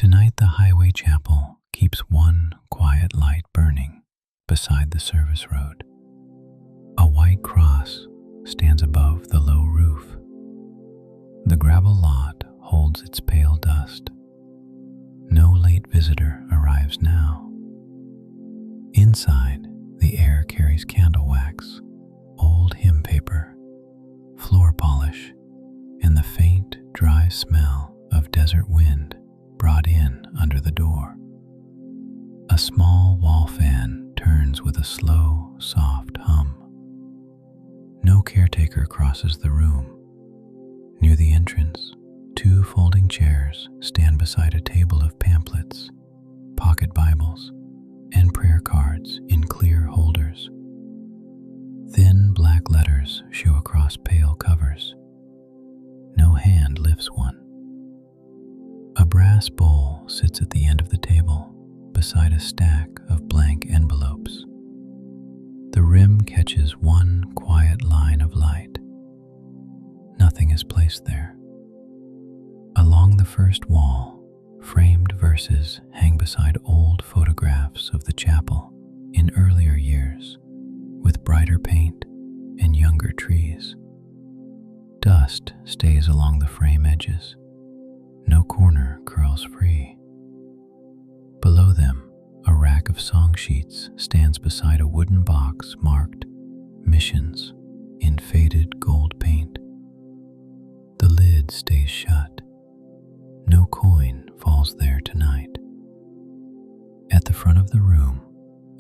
Tonight the highway chapel keeps one quiet light burning beside the service road. A white cross stands above the low roof. The gravel lot holds its pale dust. No late visitor arrives now. Inside, the air carries candle wax, old hymn paper, floor polish, and the faint, dry smell of desert wind brought in under the door. A small wall fan turns with a slow, soft hum. No caretaker crosses the room. Near the entrance, two folding chairs stand beside a table of pamphlets, pocket Bibles, and prayer cards in clear holders. Thin black letters show across pale covers. No hand lifts one. A brass bowl sits at the end of the table beside a stack of blank envelopes. The rim catches one quiet line of light. Nothing is placed there. Along the first wall, framed verses hang beside old photographs of the chapel in earlier years, with brighter paint and younger trees. Dust stays along the frame edges. No corner curls free. Below them, a rack of song sheets stands beside a wooden box marked Missions in faded gold paint. The lid stays shut. No coin falls there tonight. At the front of the room,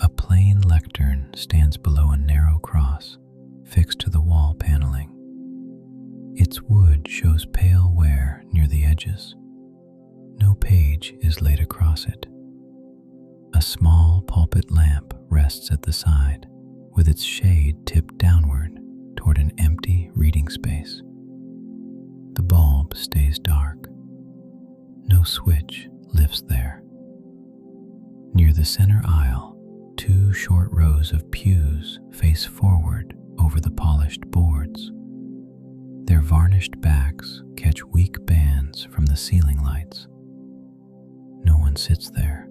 a plain lectern stands below a narrow cross fixed to the wall paneling. Its wood shows pale wear near the edges. No page is laid across it. A small pulpit lamp rests at the side, with its shade tipped downward toward an empty reading space. The bulb stays dark. No switch lifts there. Near the center aisle, two short rows of pews face forward over the polished boards. Their varnished backs catch weak bands from the ceiling lights. No one sits there.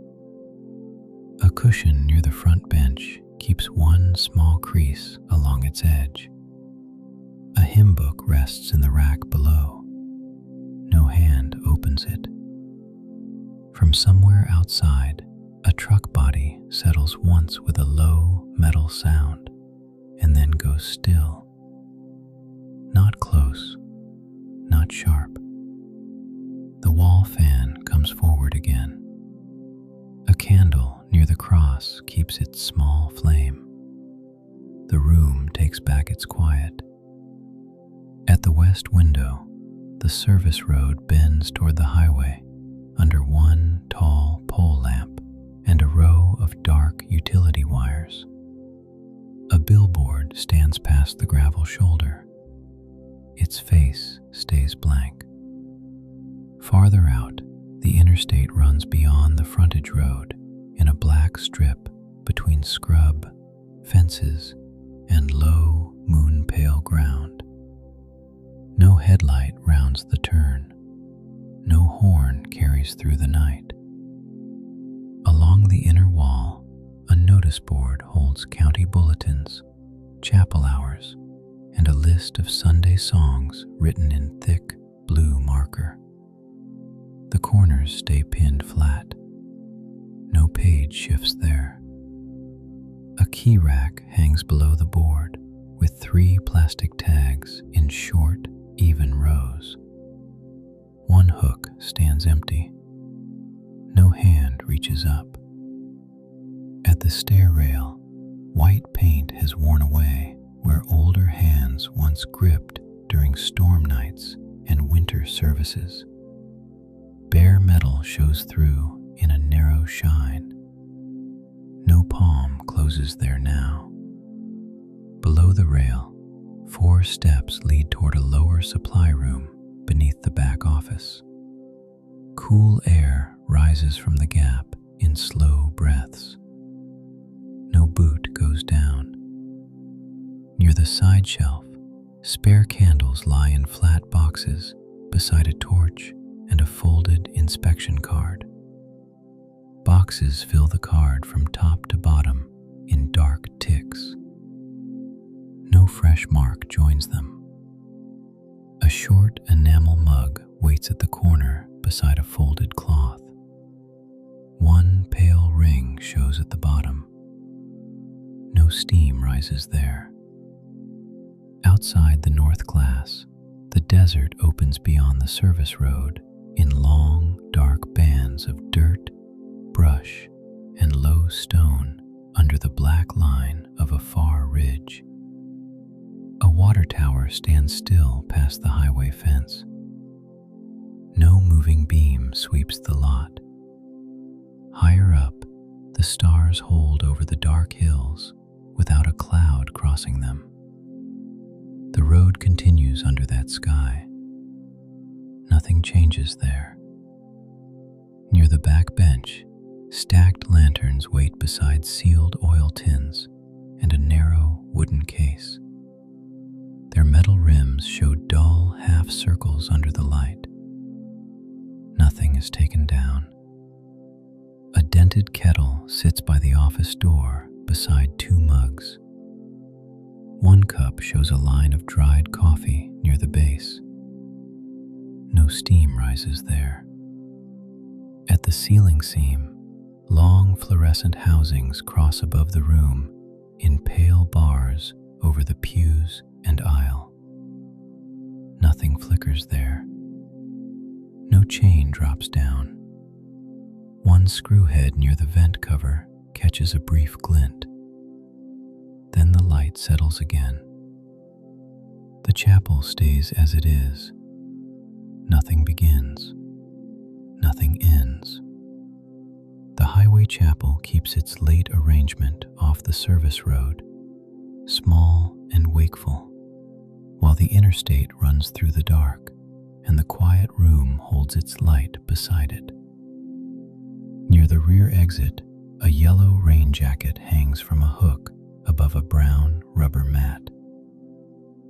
A cushion near the front bench keeps one small crease along its edge. A hymn book rests in the rack below. No hand opens it. From somewhere outside, a truck body settles once with a low metal sound and then goes still. Not close, not sharp. The wall fan comes forward again. A candle near the cross keeps its small flame. The room takes back its quiet. At the west window, the service road bends toward the highway under one tall pole lamp and a row of dark utility wires. A billboard stands past the gravel shoulder. Its face stays blank. Farther out, the interstate runs beyond the frontage road in a black strip between scrub, fences, and low, moon-pale ground. No headlight rounds the turn. No horn carries through the night. Along the inner wall, a notice board holds county bulletins, chapel hours, and a list of Sunday songs written in thick blue marker. The corners stay pinned flat. No page shifts there. A key rack hangs below the board with 3 plastic tags in short, even rows. One hook stands empty. No hand reaches up. At the stair rail, white paint has worn away where older hands once gripped during storm nights and winter services. Bare metal shows through in a narrow shine. No palm closes there now. Below the rail, 4 steps lead toward a lower supply room beneath the back office. Cool air rises from the gap in slow breaths. No boot goes down. Near the side shelf, spare candles lie in flat boxes beside a torch and a folded inspection card. boxes fill the card from top to bottom in dark ticks. No fresh mark joins them. A short enamel mug waits at the corner beside a folded cloth. One pale ring shows at the bottom. No steam rises there. Outside the north glass, the desert opens beyond the service road in long, dark bands of dirt, brush, and low stone under the black line of a far ridge. A water tower stands still past the highway fence. No moving beam sweeps the lot. Higher up, the stars hold over the dark hills without a cloud crossing them. The road continues under that sky. Nothing changes there. Near the back bench, stacked lanterns wait beside sealed oil tins and a narrow wooden case. Their metal rims show dull half circles under the light. Nothing is taken down. A dented kettle sits by the office door beside two mugs. One cup shows a line of dried coffee near the base. No steam rises there. At the ceiling seam, long fluorescent housings cross above the room in pale bars over the pews and aisle. Nothing flickers there. No chain drops down. One screw head near the vent cover catches a brief glint. Then the light settles again. The chapel stays as it is. Nothing begins. Nothing ends. The highway chapel keeps its late arrangement off the service road, small and wakeful, while the interstate runs through the dark and the quiet room holds its light beside it. Near the rear exit, a yellow rain jacket hangs from a hook above a brown rubber mat.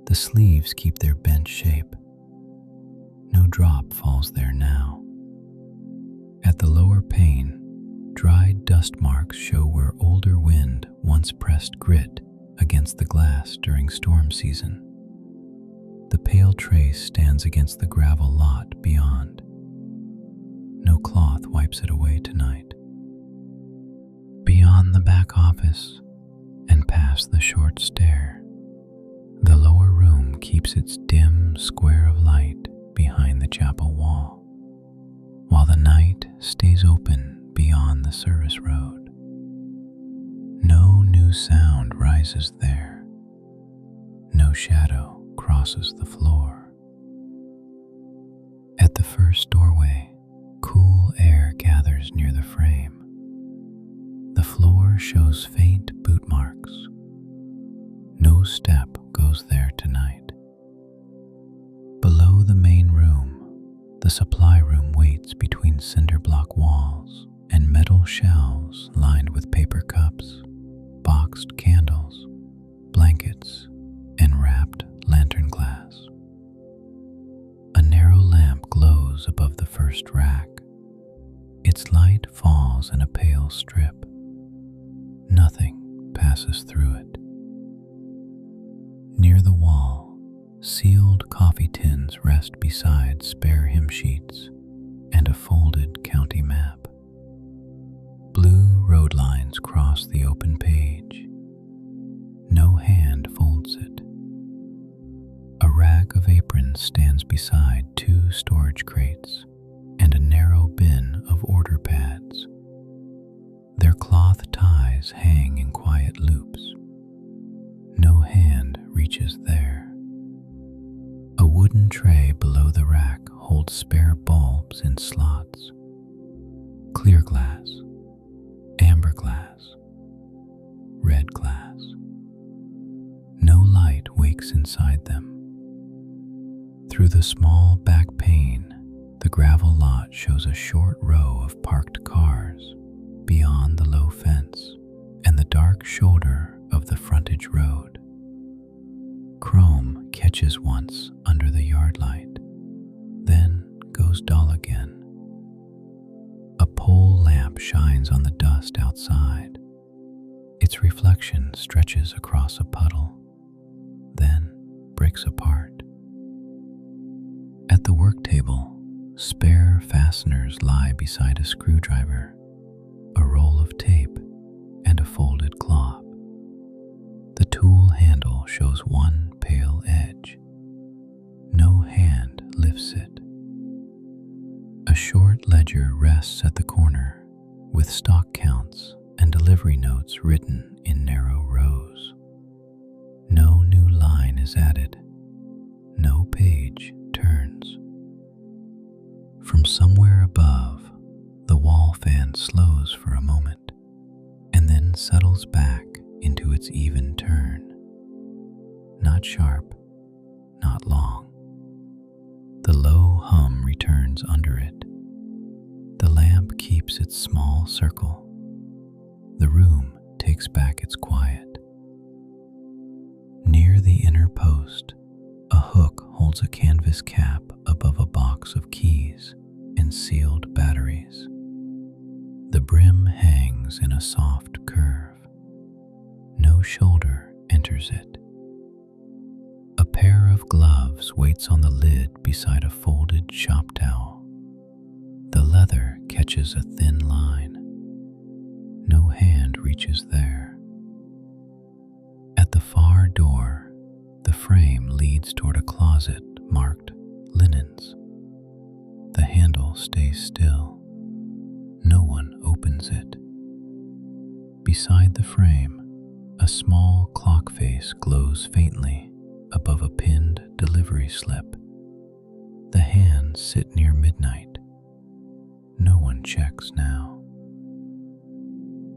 The sleeves keep their bent shape. No drop falls there now. At the lower pane, dried dust marks show where older wind once pressed grit against the glass during storm season. The pale trace stands against the gravel lot beyond. No cloth wipes it away tonight. Beyond the back office and past the short stair, the lower room keeps its dim square of light behind the chapel wall, while the night stays open beyond the service road. No new sound rises there. No shadow crosses the floor. At the first doorway, cool air gathers near the frame. The floor shows faint boot marks. No step goes there tonight. Below the main room, the supply room waits between cinder block walls and metal shelves lined with paper cups, boxed candles, blankets, and wrapped lantern glass. A narrow lamp glows above the first rack. Its light falls in a pale strip. Nothing passes through it. Near the wall, sealed coffee tins rest beside spare hymn sheets and a folded county map. Blue road lines cross the open page. No hand folds it. A rack of aprons stands beside two storage crates and a narrow bin of order pads. Their cloth ties hang in quiet loops. No hand reaches there. A wooden tray below the rack holds spare bulbs in slots. Clear glass, amber glass, red glass. No light wakes inside them. Through the small back pane, the gravel lot shows a short row of parked cars beyond the low fence and the dark shoulder of the frontage road. Chrome catches once under the yard light, then goes dull again. A pole lamp lamp shines on the dust outside. Its reflection stretches across a puddle, then breaks apart. At the work table, spare fasteners lie beside a screwdriver, a roll of tape, and a folded cloth. The tool handle shows one pale edge. No hand lifts it. A short ledger rests at the corner, with stock counts and delivery notes written in narrow rows. No new line is added. No page turns. From somewhere above, the wall fan slows for a moment, and then settles back into its even turn. Not sharp, not long. The low hum returns under it. The lamp keeps its small circle. The room takes back its quiet. Near the inner post, a hook holds a canvas cap above a box of keys and sealed batteries. The brim hangs in a soft curve. No shoulder enters it. A pair of gloves waits on the lid beside a folded shop towel. The leather catches a thin line. No hand reaches there. At the far door, the frame leads toward a closet marked linens. The handle stays still. No one opens it. Beside the frame, a small clock face glows faintly above a pinned delivery slip. The hands sit near midnight. No one checks now.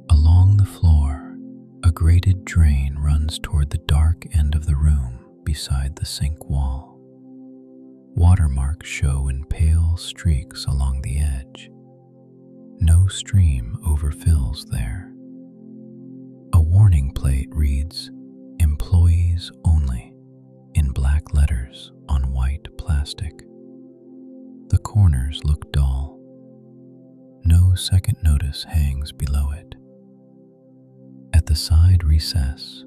Along the floor, a grated drain runs toward the dark end of the room beside the sink wall. Watermarks show in pale streaks along the edge. No stream overfills there. A warning plate reads, "Employees only," in black letters on white plastic. The corners look dull. No second notice hangs below it. At the side recess,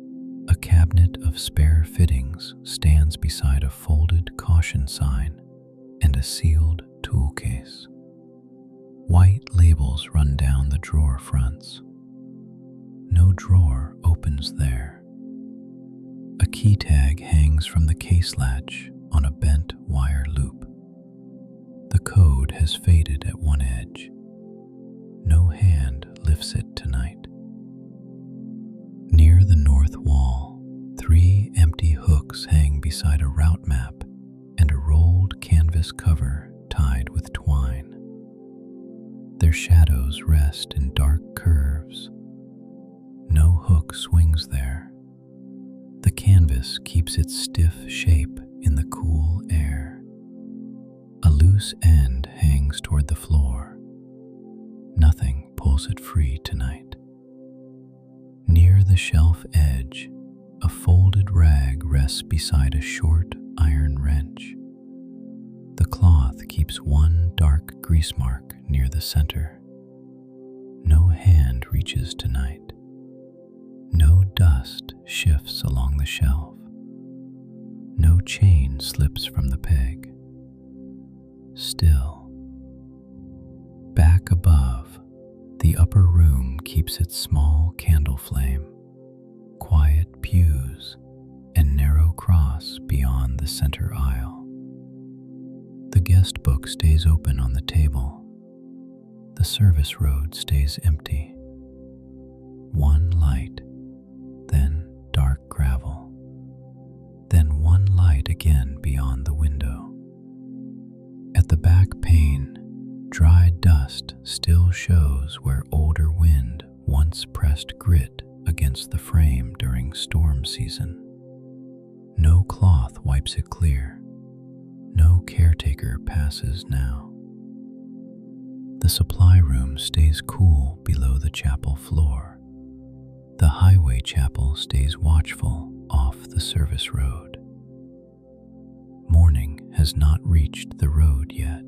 a cabinet of spare fittings stands beside a folded caution sign and a sealed tool case. White labels run down the drawer fronts. No drawer opens there. A key tag hangs from the case latch on a bent wire loop. The code has faded at one edge. No hand lifts it tonight. Near the north wall, 3 empty hooks hang beside a route map and a rolled canvas cover tied with twine. Their shadows rest in dark curves. No hook swings there. The canvas keeps its stiff shape in the cool air. A loose end hangs toward the floor. Nothing pulls it free tonight. Near the shelf edge, a folded rag rests beside a short iron wrench. The cloth keeps one dark grease mark near the center. No hand reaches tonight. No dust shifts along the shelf. No chain slips from the peg. Still. Back above, the upper room keeps its small candle flame, quiet pews, and narrow cross beyond the center aisle. The guest book stays open on the table. The service road stays empty. One light, then dark gravel, then one light again beyond the window. At the back pane, dry dust still shows where older wind once pressed grit against the frame during storm season. No cloth wipes it clear. No caretaker passes now. The supply room stays cool below the chapel floor. The highway chapel stays watchful off the service road. Morning has not reached the road yet.